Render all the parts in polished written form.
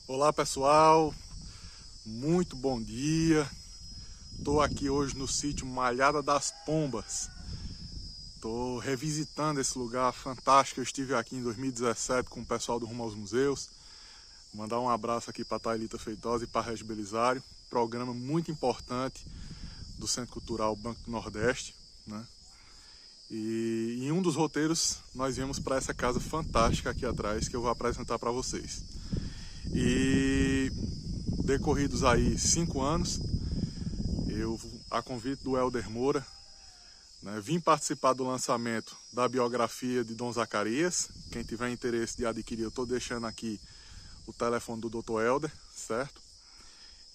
Olá pessoal, muito bom dia. Estou aqui hoje no sítio Malhada das Pombas. Estou revisitando esse lugar fantástico. Eu estive aqui em 2017 com o pessoal do Rumo aos Museus. Mandar um abraço aqui para a Thailita Feitosa e para a Regi Belisário. Programa muito importante do Centro Cultural Banco do Nordeste, né? E em um dos roteiros nós viemos para essa casa fantástica aqui atrás que eu vou apresentar para vocês. E decorridos aí 5 anos, eu, a convite do Helder Moura, né, vim participar do lançamento da biografia de Dom Zacarias. Quem tiver interesse de adquirir, eu estou deixando aqui o telefone do Dr. Helder, certo?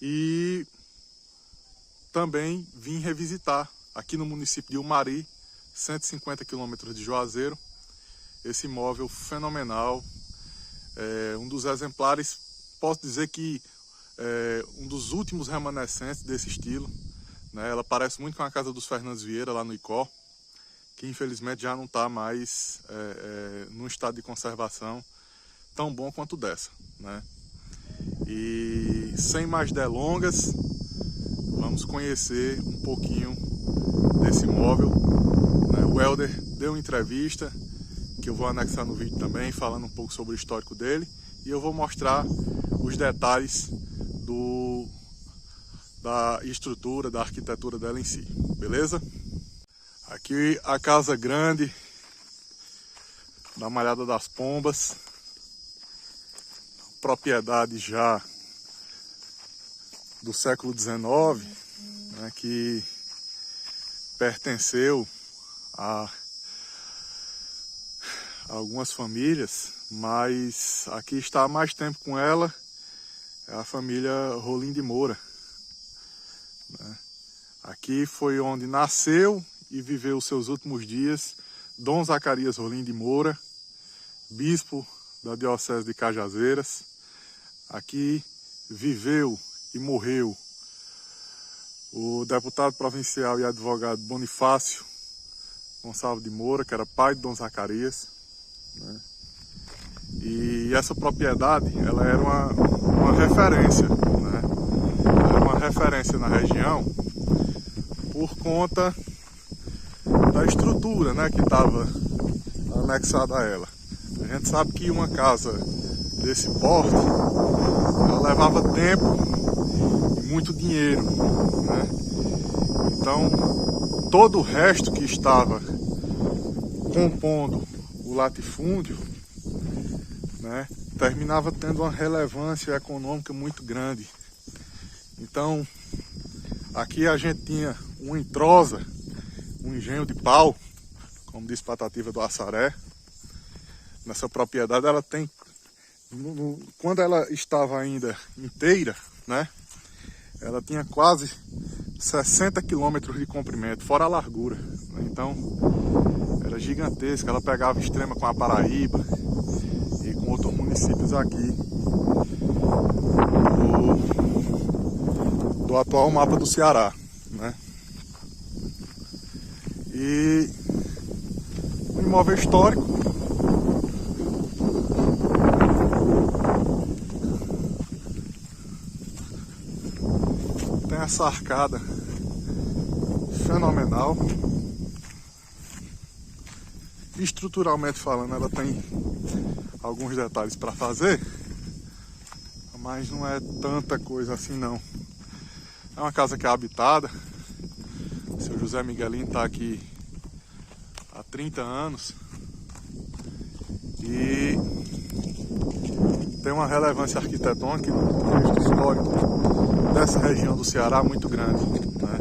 E também vim revisitar aqui no município de Umari, 150 quilômetros de Juazeiro, esse imóvel fenomenal. Um dos exemplares, posso dizer que um dos últimos remanescentes desse estilo, né? Ela parece muito com a casa dos Fernandes Vieira lá no Icó, que infelizmente já não está mais num estado de conservação tão bom quanto dessa, né? E sem mais delongas, vamos conhecer um pouquinho desse imóvel, né? O Helder deu uma entrevista que eu vou anexar no vídeo também, falando um pouco sobre o histórico dele, e eu vou mostrar os detalhes da estrutura, da arquitetura dela em si, beleza? Aqui a casa grande da Malhada das Pombas, propriedade já do século XIX, né, que pertenceu a algumas famílias, mas aqui está há mais tempo com ela é a família Rolim de Moura, né? Aqui foi onde nasceu e viveu os seus últimos dias Dom Zacarias Rolim de Moura, bispo da Diocese de Cajazeiras. Aqui viveu e morreu o deputado provincial e advogado Bonifácio Gonçalves de Moura, que era pai de Dom Zacarias, né? E essa propriedade, ela era uma referência, né? Era uma referência na região por conta da estrutura, né, que estava anexada a ela. A gente sabe que uma casa desse porte, ela levava tempo e muito dinheiro, né? Então, todo o resto que estava compondo o latifúndio, né, terminava tendo uma relevância econômica muito grande. Então, aqui a gente tinha uma entrosa, um engenho de pau, como diz Patativa do Assaré. Nessa propriedade ela tem, quando ela estava ainda inteira, né, ela tinha quase 60 quilômetros de comprimento, fora a largura, né? Então era gigantesca. Ela pegava extrema com a Paraíba e com outros municípios aqui do atual mapa do Ceará, né? E um imóvel histórico, tem essa arcada fenomenal. Estruturalmente falando, ela tem alguns detalhes para fazer, mas não é tanta coisa assim não. É uma casa que é habitada. O seu José Miguelinho está aqui há 30 anos e tem uma relevância arquitetônica e do contexto histórico dessa região do Ceará muito grande, né?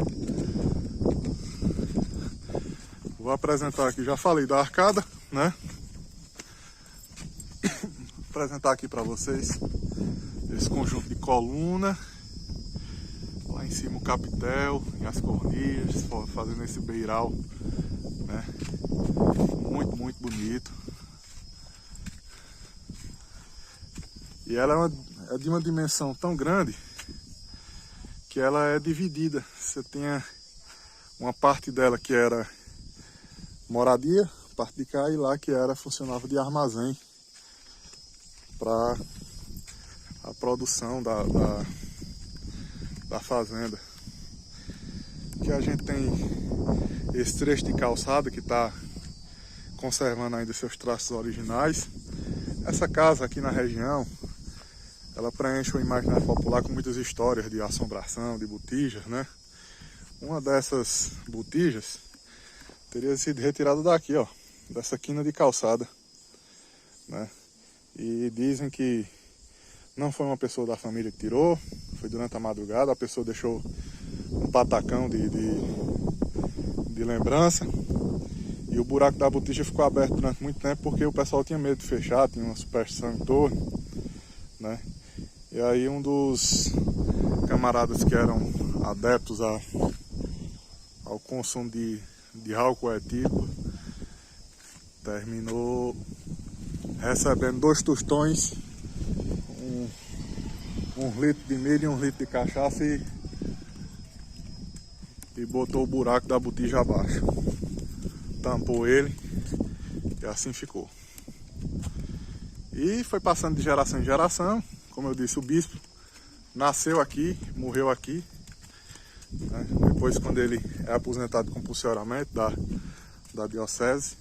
Vou apresentar aqui, já falei da arcada, né? Vou apresentar aqui para vocês esse conjunto de coluna. Lá em cima o capitel e as cornichas, fazendo esse beiral, né? Muito, muito bonito. E ela é de uma dimensão tão grande que ela é dividida. Você tem uma parte dela que era moradia, parte de cá, e lá que funcionava de armazém para a produção da fazenda. Que a gente tem esse trecho de calçada que está conservando ainda seus traços originais. Essa casa aqui na região, ela preenche o imaginário popular com muitas histórias de assombração, de botijas, né? Uma dessas botijas teria sido retirada daqui, ó, dessa quina de calçada, né? E dizem que não foi uma pessoa da família que tirou, foi durante a madrugada, a pessoa deixou um patacão de lembrança, e o buraco da botija ficou aberto durante muito tempo porque o pessoal tinha medo de fechar, tinha uma superstição em torno, né? E aí um dos camaradas que eram adeptos ao consumo de álcool etílico terminou recebendo 2 tostões, um litro de milho e 1 litro de cachaça e botou o buraco da botija abaixo. Tampou ele e assim ficou. E foi passando de geração em geração. Como eu disse, o bispo nasceu aqui, morreu aqui, né? Depois, quando ele é aposentado compulsoriamente da diocese.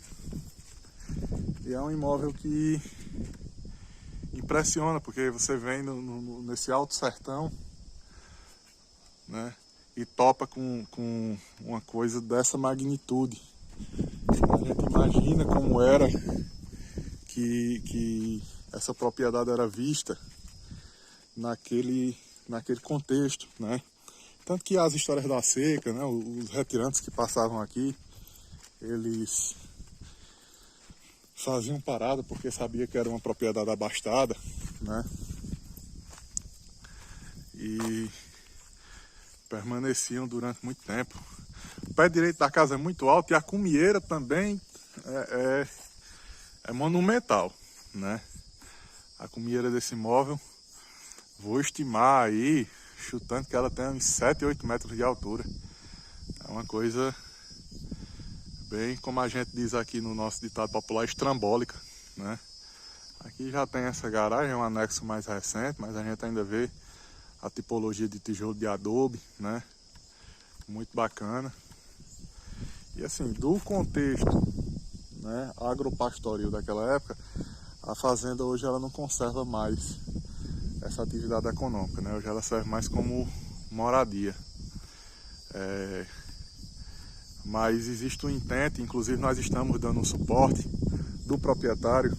E é um imóvel que impressiona, porque você vem nesse alto sertão, né? E topa com uma coisa dessa magnitude. A gente imagina como era que essa propriedade era vista naquele contexto, né? Tanto que as histórias da seca, né? Os retirantes que passavam aqui, eles faziam parada porque sabia que era uma propriedade abastada, né? E permaneciam durante muito tempo. O pé direito da casa é muito alto e a cumieira também é monumental, né? A cumieira desse imóvel, vou estimar aí, chutando que ela tem uns 7, 8 metros de altura. É uma coisa bem, como a gente diz aqui no nosso ditado popular, estrambólica, né? Aqui já tem essa garagem, é um anexo mais recente, mas a gente ainda vê a tipologia de tijolo de adobe, né? Muito bacana. E assim, do contexto, né, agropastoril daquela época, a fazenda hoje ela não conserva mais essa atividade econômica, né? Hoje ela serve mais como moradia. Mas existe um intento, inclusive nós estamos dando um suporte do proprietário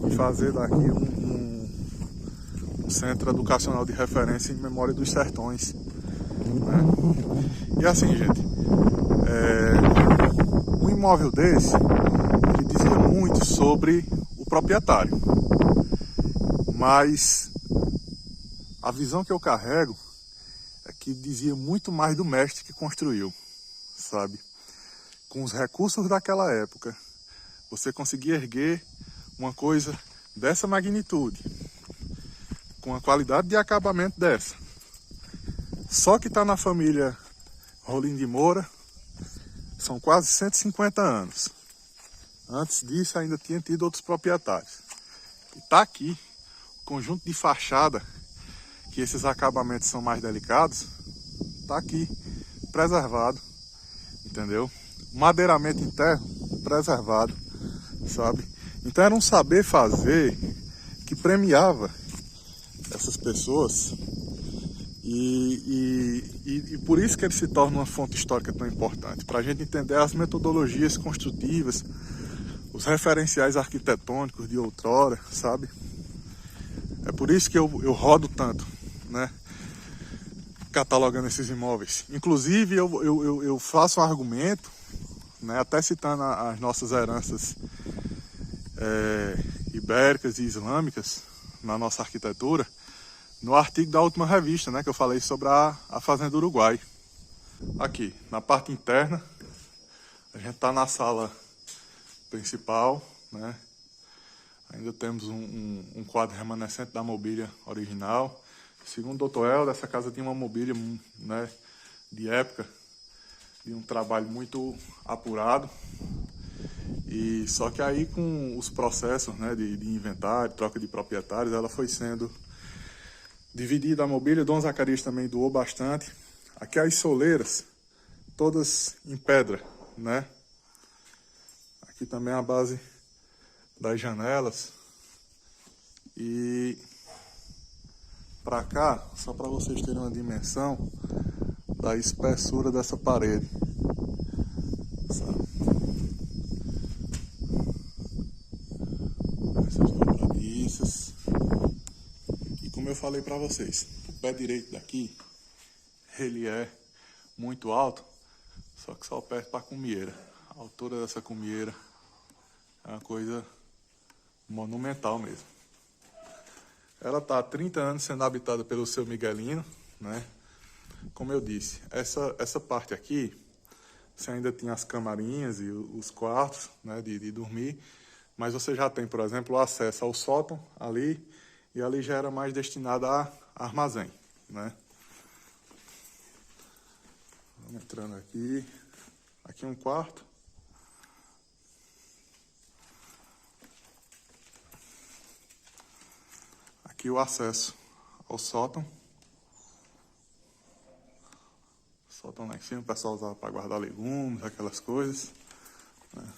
em fazer daqui um centro educacional de referência em memória dos sertões, né? E assim, gente, um imóvel desse, ele dizia muito sobre o proprietário, mas a visão que eu carrego é que dizia muito mais do mestre que construiu, sabe? Com os recursos daquela época, você conseguia erguer uma coisa dessa magnitude, com a qualidade de acabamento dessa. Só que está na família Rolim de Moura, são quase 150 anos. Antes disso ainda tinha tido outros proprietários. E está aqui, o conjunto de fachada, que esses acabamentos são mais delicados, está aqui, preservado, entendeu? Madeiramento interno, preservado, sabe? Então era um saber fazer que premiava essas pessoas e por isso que ele se torna uma fonte histórica tão importante, para a gente entender as metodologias construtivas, os referenciais arquitetônicos de outrora, sabe? É por isso que eu rodo tanto, né? Catalogando esses imóveis. Inclusive eu faço um argumento, né? Até citando as nossas heranças ibéricas e islâmicas na nossa arquitetura, no artigo da última revista, né, que eu falei sobre a Fazenda Uruguai. Aqui, na parte interna, a gente está na sala principal, né? Ainda temos um quadro remanescente da mobília original. Segundo o Dr. Helder, essa casa tinha uma mobília, né, de época, de um trabalho muito apurado. E só que aí com os processos, né, de inventário, troca de proprietários, ela foi sendo Dividida a mobília, Dom Zacarias também doou bastante. Aqui as soleiras, todas em pedra, né? Aqui também a base das janelas. E para cá, só para vocês terem uma dimensão da espessura dessa parede. Essas dobradiças. E como eu falei para vocês, o pé direito daqui, ele é muito alto, só que só perto para a cumieira. A altura dessa cumieira é uma coisa monumental mesmo. Ela está há 30 anos sendo habitada pelo seu Miguelino, né? Como eu disse, essa parte aqui, você ainda tinha as camarinhas e os quartos, né, de dormir, mas você já tem, por exemplo, o acesso ao sótão ali, e ali já era mais destinado a armazém, né? Vamos entrando aqui. Aqui um quarto. Aqui o acesso ao sótão. Sótão lá em cima, o pessoal usava para guardar legumes, aquelas coisas, né?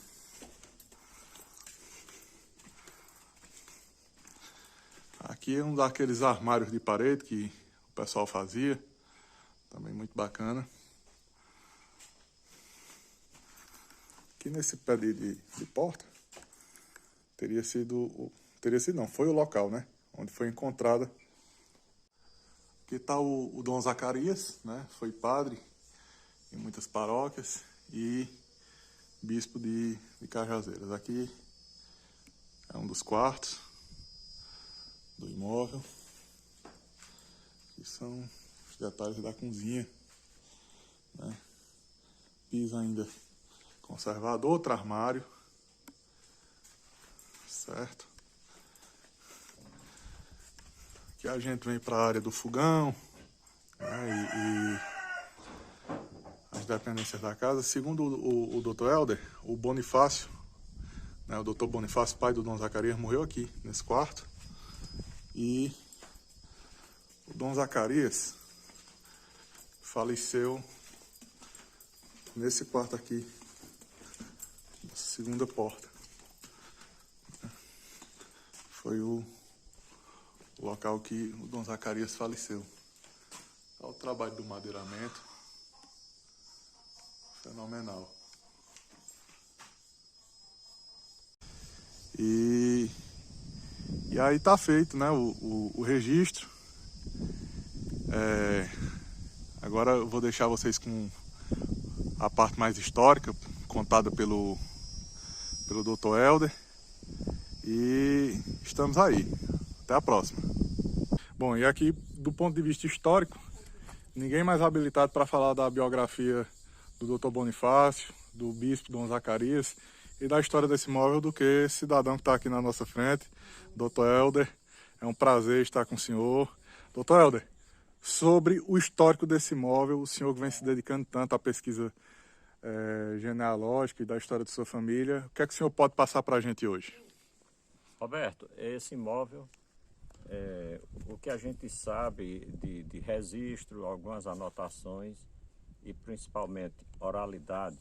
Aqui é um daqueles armários de parede que o pessoal fazia, também muito bacana. Aqui nesse pé de porta, não, foi o local, né, onde foi encontrada. Aqui está o Dom Zacarias, né, foi padre em muitas paróquias e bispo de Cajazeiras. Aqui é um dos quartos do imóvel. Aqui são os detalhes da cozinha, né? Piso ainda conservado, outro armário, certo? Aqui a gente vem para a área do fogão, né? E as dependências da casa. Segundo o Dr. Helder, o Bonifácio, né, o Dr. Bonifácio, pai do Dom Zacarias, morreu aqui, nesse quarto. E o Dom Zacarias faleceu nesse quarto aqui, segunda porta. Foi o local que o Dom Zacarias faleceu. Olha o trabalho do madeiramento. Fenomenal. E aí tá feito, né, o registro. Agora eu vou deixar vocês com a parte mais histórica, contada pelo Dr. Helder. E estamos aí. Até a próxima. Bom, e aqui, do ponto de vista histórico, ninguém mais habilitado para falar da biografia do Dr. Bonifácio, do bispo Dom Zacarias e da história desse imóvel do que esse cidadão que está aqui na nossa frente, Dr. Helder. É um prazer estar com o senhor. Dr. Helder, sobre o histórico desse imóvel, o senhor que vem se dedicando tanto à pesquisa genealógica e da história de sua família, o que é que o senhor pode passar para a gente hoje? Roberto, esse imóvel, o que a gente sabe de registro, algumas anotações e principalmente oralidade,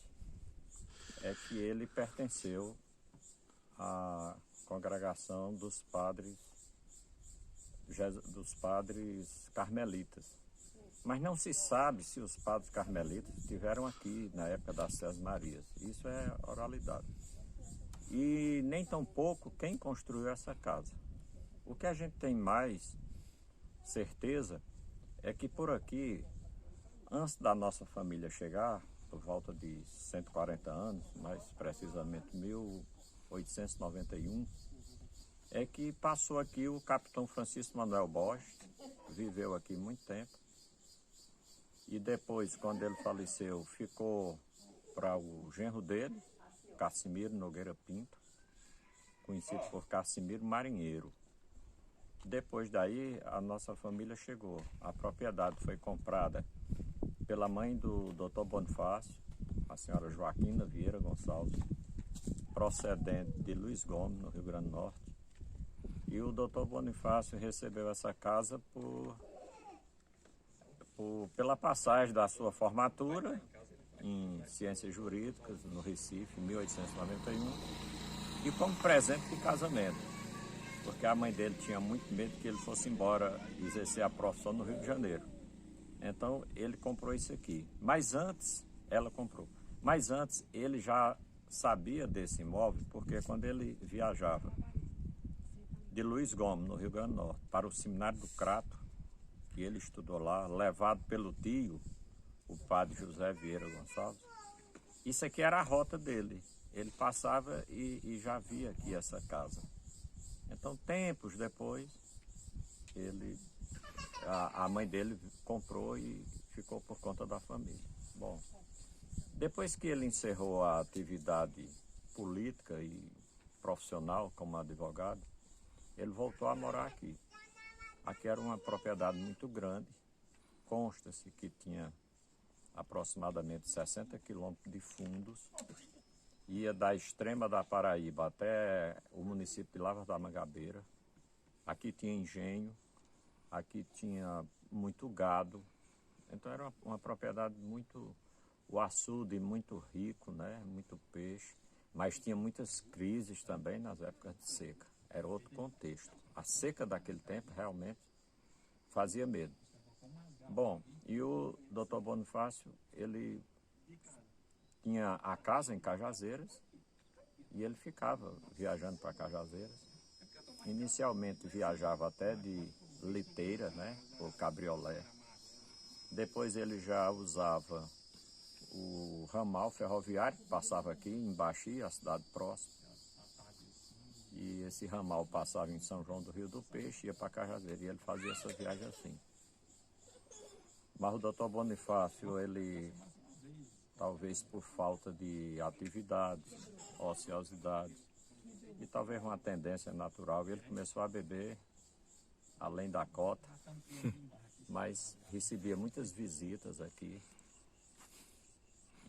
é que ele pertenceu à congregação dos padres carmelitas. Mas não se sabe se os padres carmelitas estiveram aqui na época das Sesmarias. Isso é oralidade. E nem tampouco quem construiu essa casa. O que a gente tem mais certeza é que por aqui, antes da nossa família chegar, por volta de 140 anos, mais precisamente 1891, é que passou aqui o capitão Francisco Manuel Borges, viveu aqui muito tempo. E depois, quando ele faleceu, ficou para o genro dele, Cassimiro Nogueira Pinto, conhecido por Cassimiro Marinheiro. Depois daí, a nossa família chegou. A propriedade foi comprada pela mãe do Dr. Bonifácio, a senhora Joaquina Vieira Gonçalves, procedente de Luiz Gomes, no Rio Grande do Norte. E o doutor Bonifácio recebeu essa casa pela passagem da sua formatura em Ciências Jurídicas, no Recife, em 1891, e como presente de casamento, porque a mãe dele tinha muito medo que ele fosse embora exercer a profissão no Rio de Janeiro. Então ele comprou isso aqui. Mas antes, ela comprou. Mas antes ele já sabia desse imóvel, porque quando ele viajava de Luiz Gomes, no Rio Grande do Norte, para o Seminário do Crato, que ele estudou lá, levado pelo tio, o padre José Vieira Gonçalves, isso aqui era a rota dele. Ele passava e já via aqui essa casa. Então, tempos depois, a mãe dele comprou e ficou por conta da família. Bom, depois que ele encerrou a atividade política e profissional como advogado, ele voltou a morar aqui. Aqui era uma propriedade muito grande, consta-se que tinha aproximadamente 60 quilômetros de fundos, ia da extrema da Paraíba até o município de Lavras da Mangabeira. Aqui tinha engenho, aqui tinha muito gado, então era uma propriedade muito, o açude muito rico, né? Muito peixe, mas tinha muitas crises também nas épocas de seca, era outro contexto. A seca daquele tempo realmente fazia medo. Bom, e o doutor Bonifácio, ele tinha a casa em Cajazeiras e ele ficava viajando para Cajazeiras. Inicialmente viajava até de liteira, né, ou cabriolé. Depois ele já usava o ramal ferroviário que passava aqui em Baxi, a cidade próxima. E esse ramal passava em São João do Rio do Peixe, ia para Cajazeiras, e ele fazia essa viagem assim. Mas o doutor Bonifácio, ele, talvez por falta de atividades, ociosidade, e talvez uma tendência natural, ele começou a beber além da cota, mas recebia muitas visitas aqui.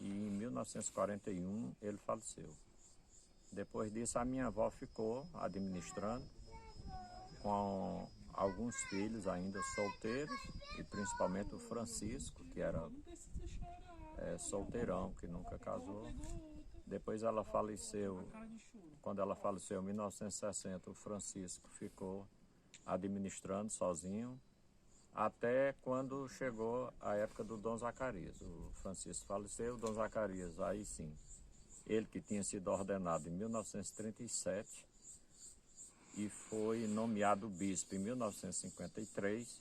E em 1941 ele faleceu. Depois disso a minha avó ficou administrando, com alguns filhos ainda solteiros, e principalmente o Francisco, que era solteirão, que nunca casou. Depois ela faleceu, quando ela faleceu em 1960, o Francisco ficou administrando sozinho, até quando chegou a época do Dom Zacarias. O Francisco faleceu, o Dom Zacarias, aí sim, ele que tinha sido ordenado em 1937 e foi nomeado bispo em 1953.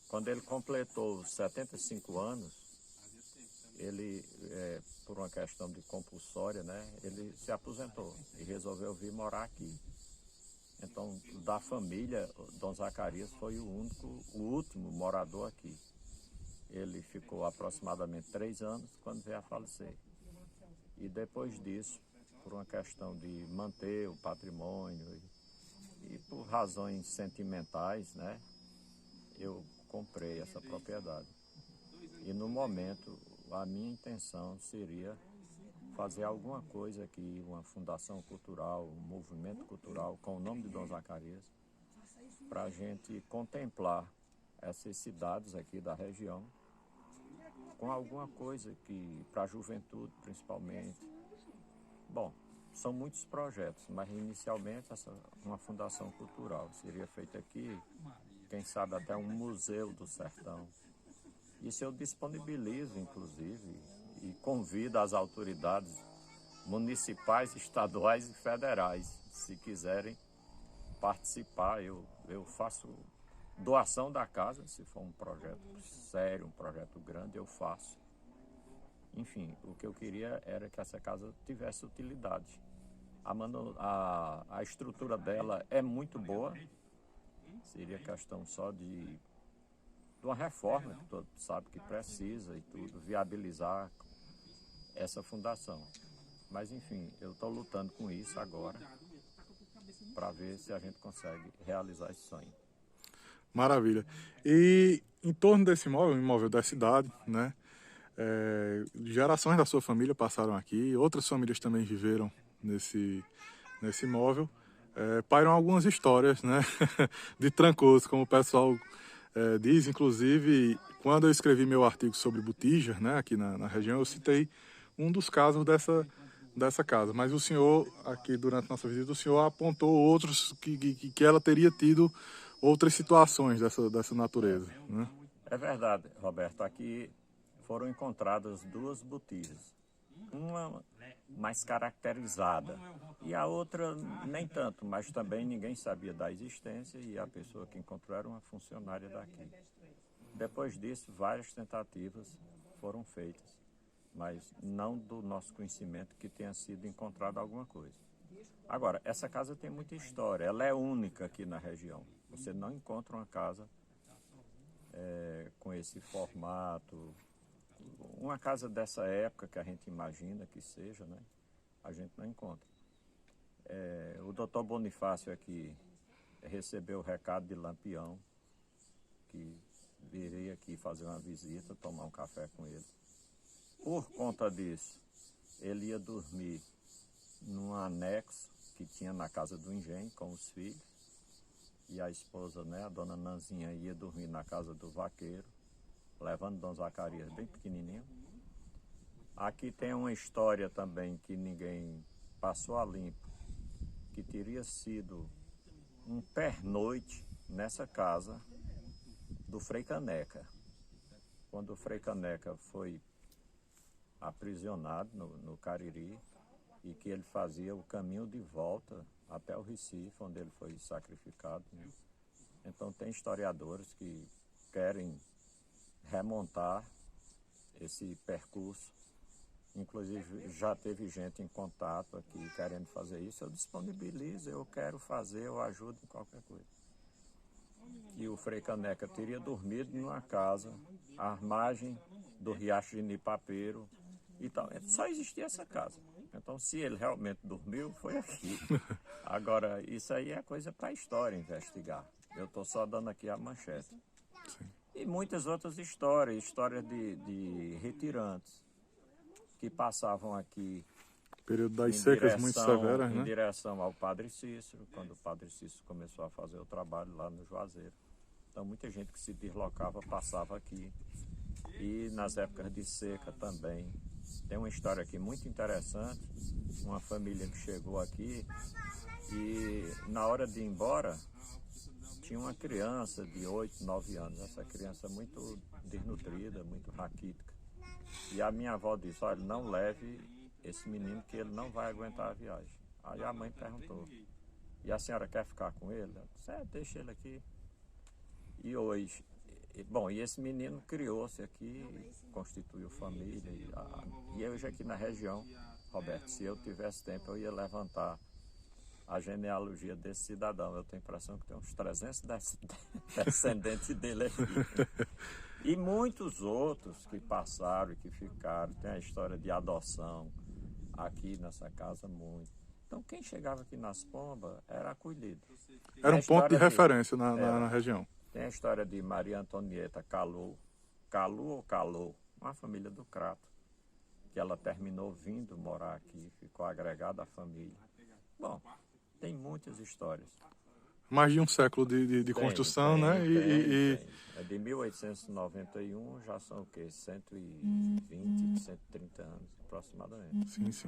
Quando ele completou 75 anos, ele, por uma questão de compulsória, né, ele se aposentou e resolveu vir morar aqui. Então, da família, Dom Zacarias foi o último morador aqui. Ele ficou aproximadamente 3 anos quando veio a falecer. E depois disso, por uma questão de manter o patrimônio e por razões sentimentais, né, eu comprei essa propriedade. E no momento, a minha intenção seria fazer alguma coisa aqui, uma fundação cultural, um movimento cultural com o nome de Dom Zacarias, para a gente contemplar essas cidades aqui da região com alguma coisa que, para a juventude principalmente. Bom, são muitos projetos, mas inicialmente uma fundação cultural seria feita aqui, quem sabe até um museu do sertão. Isso eu disponibilizo, inclusive, e convido as autoridades municipais, estaduais e federais, se quiserem participar. Eu faço doação da casa, se for um projeto sério, um projeto grande, eu faço. Enfim, o que eu queria era que essa casa tivesse utilidade. A estrutura dela é muito boa, seria questão só de uma reforma, que todo sabe que precisa e tudo, viabilizar essa fundação. Mas enfim, eu estou lutando com isso agora, para ver se a gente consegue realizar esse sonho. Maravilha. E em torno desse imóvel, um imóvel da cidade, né? Gerações da sua família passaram aqui, outras famílias também viveram nesse imóvel. pairam algumas histórias, né, de Trancoso, como o pessoal diz. Inclusive, quando eu escrevi meu artigo sobre Botija, né, aqui na região, eu citei um dos casos dessa casa. Mas o senhor, aqui durante nossa visita, o senhor apontou outros que ela teria tido outras situações dessa natureza, né? É verdade, Roberto. Aqui foram encontradas duas botijas. Uma mais caracterizada e a outra nem tanto, mas também ninguém sabia da existência e a pessoa que encontrou era uma funcionária daqui. Depois disso, várias tentativas foram feitas, mas não do nosso conhecimento que tenha sido encontrada alguma coisa. Agora, essa casa tem muita história, ela é única aqui na região. Você não encontra uma casa com esse formato, uma casa dessa época que a gente imagina que seja, né? A gente não encontra. O doutor Bonifácio aqui recebeu o recado de Lampião, que virei aqui fazer uma visita, tomar um café com ele. Por conta disso, ele ia dormir num anexo que tinha na casa do engenho com os filhos, e a esposa, né, a dona Nanzinha, ia dormir na casa do vaqueiro, levando Dom Zacarias bem pequenininho. Aqui tem uma história também que ninguém passou a limpo, que teria sido um pernoite nessa casa do Frei Caneca. Quando o Frei Caneca foi aprisionado no Cariri e que ele fazia o caminho de volta até o Recife, onde ele foi sacrificado, né? Então tem historiadores que querem remontar esse percurso. Inclusive já teve gente em contato aqui querendo fazer isso. Eu disponibilizo, eu quero fazer, eu ajudo em qualquer coisa. E o Frei Caneca teria dormido numa casa à margem do Riacho de Nipapeiro e tal. Só existia essa casa. Então, se ele realmente dormiu, foi aqui. Agora, isso aí é coisa para a história investigar. Eu estou só dando aqui a manchete. Sim. E muitas outras histórias de retirantes que passavam aqui Período das secas muito severas, em né? direção ao Padre Cícero, quando o Padre Cícero começou a fazer o trabalho lá no Juazeiro. Então, muita gente que se deslocava passava aqui. E nas épocas de seca também. Tem uma história aqui muito interessante, uma família que chegou aqui e na hora de ir embora tinha uma criança de 8, 9 anos, essa criança muito desnutrida, muito raquítica. E a minha avó disse, olha, não leve esse menino que ele não vai aguentar a viagem. Aí a mãe perguntou, e a senhora quer ficar com ele? Ela disse, deixa ele aqui. E hoje, bom, e esse menino criou-se aqui, constituiu família. E hoje aqui na região, Roberto, se eu tivesse tempo, eu ia levantar a genealogia desse cidadão. Eu tenho a impressão que tem uns 300 descendentes dele aqui. E muitos outros que passaram e que ficaram. Tem a história de adoção aqui nessa casa, muito. Então, quem chegava aqui nas Pombas era acolhido. Era um ponto de referência na região. Tem a história de Maria Antonieta Calu ou Calô, uma família do Crato, que ela terminou vindo morar aqui, ficou agregada à família. Bom, tem muitas histórias. Mais de um século de construção, né? Tem. É de 1891, já são o quê? 120, 130 anos aproximadamente. Sim, sim.